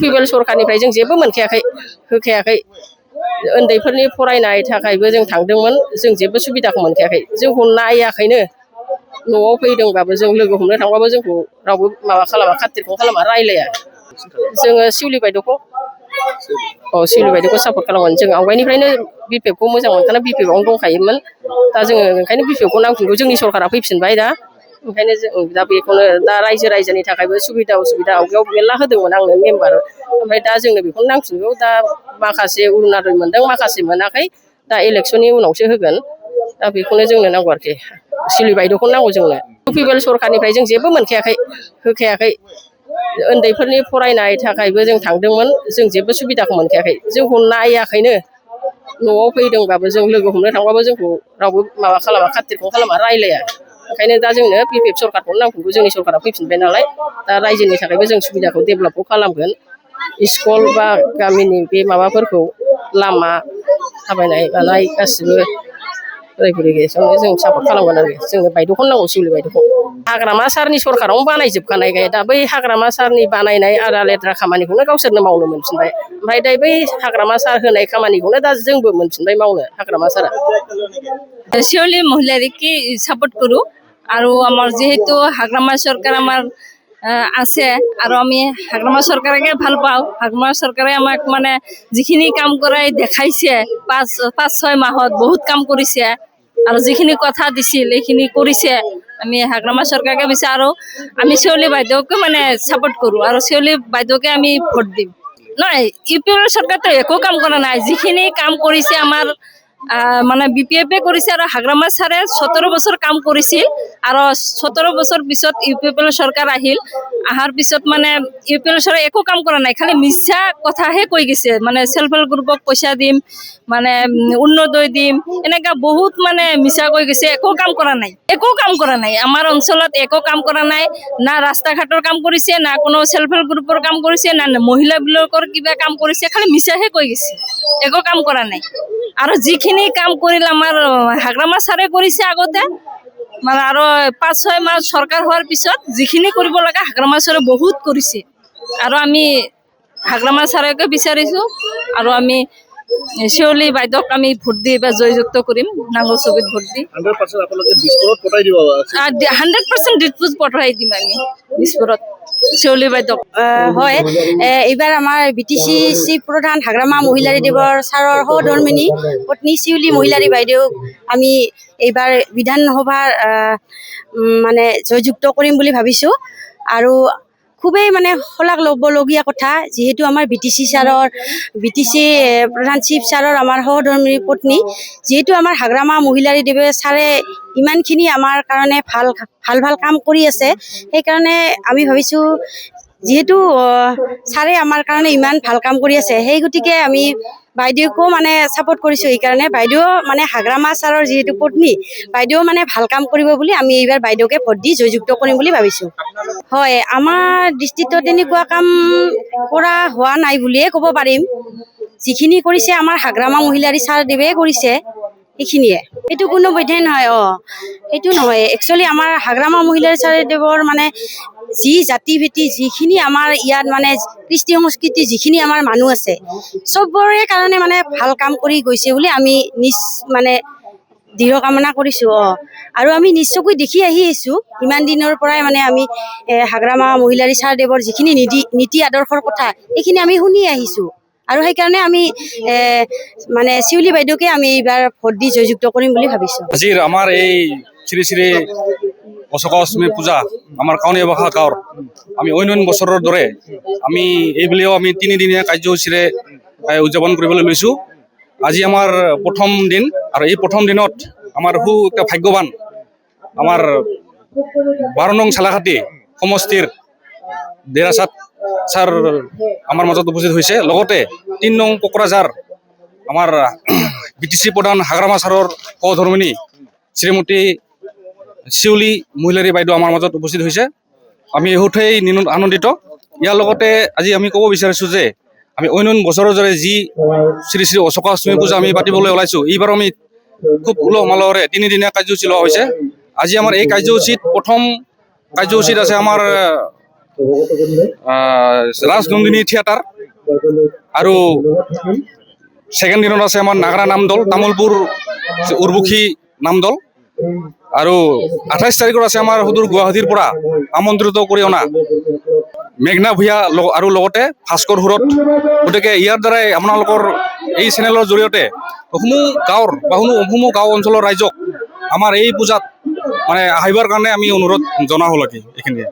पिपल सरकारनिफ्राय जों जेबो मोनखायाखै होखायाखै उन्दैफोरनि फरायनाय थाखायबो जों थांदोंमोन जों जेबो सुबिदाखौ मोनखायाखै जोंखौ नायाखैनो न'आव फैदोंबाबो जों लोगो हमनो थांबाबो जोंखौ रावबो माबा खालामा खातिरखौनो खालामा रायलाया जोङो सिउलि बायद'खौ सिउलि बायद'खौ सापर्ट खालामगोन जों आवगायनिफ्रायनो बिपिएफखौ मोजां मोनखाना बिपिएफआवनो दंखायोमोन दा जोङो ओंखायनो बिपिएफखौ नांफिनगौ जोंनि सरकारा फैफिनबाय दा ओंखायनो जों दा बेखौनो दा रायजोनि थाखायबो सुबिदा उसुबिदा आवगायाव मेरला होदोंमोन आंनो मेम्बार ओमफ्राय दा जोंनो बेखौनो नांफिनगौ दा माखासे अरुणादय मोनदों माखासे मोनाखै दा इलेक्सननि उनावसो होगोन दा बेखौनो जोंनो नांगौ आरोखि सिउलि बायद'खौ नांगौ जोंनो पिपल सरकारनिफ्राय जों जेबो मोनखायाखै होखायाखै उन्दैफोरनि फरायनाय थाखायबो जों थांदोंमोन जों जेबो सुबिदाखौ मोनखायाखै जोंखौ नायाखैनो न'आव फैदोंबाबो जों लोगो हमनो थांबाबो जोंखौ रावबो माबा खालामा खातिरखौनो खालामा रायलाया ओंखायनो दा जोंनो बिपिएफ सरकारखौनो नांफिनगौ जोंनि सरकारा फैफिनबाय नालाय दा रायजोनि थाखायबो जों सुबिदाखौ डेभेलपखौ खालामगोन स्कुल बा गामिनि बे माबाफोरखौ लामा थाबायनाय मानाय गासिबो बोराय बुरै गेसावनो जों सापर्ट खालामगोन आरो जोंनो बायद'खौनो नांगौ सिउलि बायद'खौ हाग्रामा सारनि सरकारावनो बानायजोबखानाय दा बै हाग्रामा सारनि बानायनाय आदा लेथ्रा खामानिखौनो गावसोरनो मावनो मोनफिनबाय ओमफ्राय दा बै हाग्रामा सार होनाय खामानिखौनो दा जोंबो मोनफिनबाय मावनो हाग्रामा सारा শিউলি মহিলাকে সাপোর্ট কৰো আৰু আমাৰ যেহেতু হাগ্ৰামা চৰকাৰ আমাৰ আছে আৰু আমি হাগ্ৰামা চৰকাৰকে ভাল পাওঁ হাগ্ৰামা চৰকাৰে আমাক মানে যিখিনি কাম কৰাই দেখাইছে 5-6 মাহত বহুত কাম কৰিছে আৰু যিখিনি কথা দিছিল এইখিনি কৰিছে আমি হাগ্ৰামা চৰকাৰকে বিচাৰো আমি শিউলি বাইদেউকে মানে সাপোৰ্ট কৰো আৰু শিউলি বাইদেউকে আমি ভোট দিম নহয় ইউপিএৰ চৰকাৰটো একো কাম কৰা নাই যিখিনি কাম কৰিছে আমাৰ মানে বিপিএফে কৰিছে আৰু হাগ্ৰামা ছাৰে 17 বছৰ কাম কৰিছিল আৰু 17 বছৰ পিছত ইউপিএল চৰকাৰ আহিল আহাৰ পিছত মানে ইউপিএল চৰকাৰে একো কাম কৰা নাই খালি মিছা কথাহে কৈ গৈছে মানে সেলফ হেল্প গ্ৰুপক পইচা দিম মানে উন্নতই দিম এনেকা বহুত মানে মিছা কৈ গৈছে একো কাম কৰা নাই আমাৰ অঞ্চলত একো কাম কৰা নাই না ৰাস্তা ঘাটৰ কাম কৰিছে না কোনো সেলফ হেল্প গ্ৰুপৰ কাম কৰিছে না মহিলা বিলাকৰ কিবা কাম কৰিছে খালি মিছাহে কৈ গৈছে একো কাম কৰা নাই আৰু যিখিনি কাম কৰিল আমাৰ হাগ্ৰামা ছাৰে কৰিছে আগতে মানে আৰু 5-6 মাহ চৰকাৰ হোৱাৰ পিছত যিখিনি কৰিব লগা হাগ্ৰামা ছাৰে বহুত কৰিছে আৰু আমি হাগ্ৰামা ছাৰকে বিচাৰিছো আৰু আমি শিউলি বাইদেউক আমি ভোট দি বা জয়যুক্ত কৰিম নাঙল ছবিত ভোট দি 100% আপোনালোকে দিছপুৰত পঠাই দিব 100% দিছপুৰ পঠাই দিম আমি দিছপুৰত শিউলি বাইদেউক হয় এইবাৰ আমাৰ বিটিচি চিফ প্ৰধান হাগ্ৰামা মহিলাৰী দেৱৰ ছাৰৰ সহধৰ্মিনী পত্নী শিউলি মহিলাৰী বাইদেউক আমি এইবাৰ বিধানসভাৰ মানে জয়যুক্ত কৰিম বুলি ভাবিছোঁ আৰু খুবেই মানে শলাগ ল'বলগীয়া কথা যেহেতু আমাৰ বিটিচি প্ৰধান চিফ ছাৰৰ আমাৰ সহধৰ্মিনী পত্নী যেহেতু আমাৰ হাগ্ৰামা মহিলাৰী দেৱে ছাৰে ইমানখিনি আমাৰ কাৰণে ভাল কাম কৰি আছে সেইকাৰণে আমি ভাবিছোঁ যেহেতু ছাৰে আমাৰ কাৰণে ইমান ভাল কাম কৰি আছে সেই গতিকে আমি বাইদেউকো মানে ছাপোৰ্ট কৰিছোঁ এইকাৰণে বাইদেউ মানে হাগ্ৰামা ছাৰৰ যিহেতু পত্নী বাইদেউ মানে ভাল কাম কৰিব বুলি আমি এইবাৰ বাইদেউকে ভোট দি জয়যুক্ত কৰিম বুলি ভাবিছোঁ হয় আমাৰ ডিষ্ট্ৰিক্টত তেনেকুৱা কাম কৰা হোৱা নাই বুলিয়ে ক'ব পাৰিম যিখিনি কৰিছে আমাৰ হাগ্ৰামা মহিলাৰী ছাৰদেৱে কৰিছে সেইখিনিয়ে সেইটো কোনো বৈধাই নহয় সেইটো নহয় একচুৱেলি আমাৰ হাগ্ৰামা মহিলাৰী ছাৰদেৱৰ মানে যি জাতি ভেটি যিখিনি আমাৰ ইয়াত মানে কৃষ্টি সংস্কৃতি যিখিনি আমাৰ মানুহ আছে চবৰে কাৰণে মানে ভাল কাম কৰি গৈছে বুলি আমি মানে দৃঢ় কামনা কৰিছোঁ আৰু আমি নিশ্চয়কৈ দেখি আহি আছোঁ ইমান দিনৰ পৰাই মানে আমি হাগ্ৰামা মহিলাৰী ছাৰদেৱৰ যিখিনি নীতি আদৰ্শৰ কথা সেইখিনি আমি শুনি আহিছোঁ আৰু সেইকাৰণে আমি মানে শিউলি বাইদেউকে আমি এইবাৰ ভোট দি জয়যুক্ত কৰিম বুলি ভাবিছোঁ আজিৰ আমাৰ এই শ্ৰী শ্ৰী অশোকা অষ্টমী পূজা আমাৰ কাউনীয়া ভাষা গাঁৱৰ আমি অন্য বছৰৰ দৰে আমি এইবুলিও আমি 3 দিনীয়া কাৰ্যসূচীৰে উদযাপন কৰিবলৈ লৈছোঁ আজি আমাৰ প্ৰথম দিন আৰু এই প্ৰথম দিনত আমাৰ এটা ভাগ্যৱান আমাৰ 12 নং চালাখাটি সমষ্টিৰ দেৰাচাঁদ ছাৰ আমাৰ মাজত উপস্থিত হৈছে লগতে 3 নং কোকৰাঝাৰ আমাৰ বিটিচি প্ৰধান হাগ্ৰামা ছাৰৰ সহধৰ্মিনী শ্ৰীমতী শিউলি মহিলাৰী বাইদেউ আমাৰ মাজত উপস্থিত হৈছে আমি বহুতেই আনন্দিত ইয়াৰ লগতে আজি আমি ক'ব বিচাৰিছোঁ যে আমি অন্য বছৰৰ দৰে যি শ্ৰী শ্ৰী অশোকা অষ্টমী পূজা আমি পাতিবলৈ ওলাইছোঁ এইবাৰ আমি খুব উলহ মালহেৰে 3 দিনীয়া কাৰ্যসূচী লোৱা হৈছে আজি আমাৰ এই কাৰ্যসূচীত প্ৰথম কাৰ্যসূচীত আছে আমাৰ ৰাজনন্দিনী থিয়েটাৰ আৰু ছেকেণ্ড দিনত আছে আমাৰ নাগৰা নাম দল, তামোলপুৰ উৰ্বুখী নাম দল। আৰু 28 তাৰিখত আছে আমাৰ সুদূৰ গুৱাহাটীৰ পৰা আমন্ত্ৰিত কৰি অনা মেঘনা ভূঞা আৰু লগতে ভাস্কৰ সুৰত। গতিকে ইয়াৰ দ্বাৰাই আপোনালোকৰ এই চেনেলৰ জৰিয়তে সমূহ গাঁৱৰ বা সমূহ গাঁও অঞ্চলৰ ৰাইজক আমাৰ এই পূজাত মানে আহিবৰ কাৰণে আমি অনুৰোধ জনাব লাগে এইখিনিয়ে।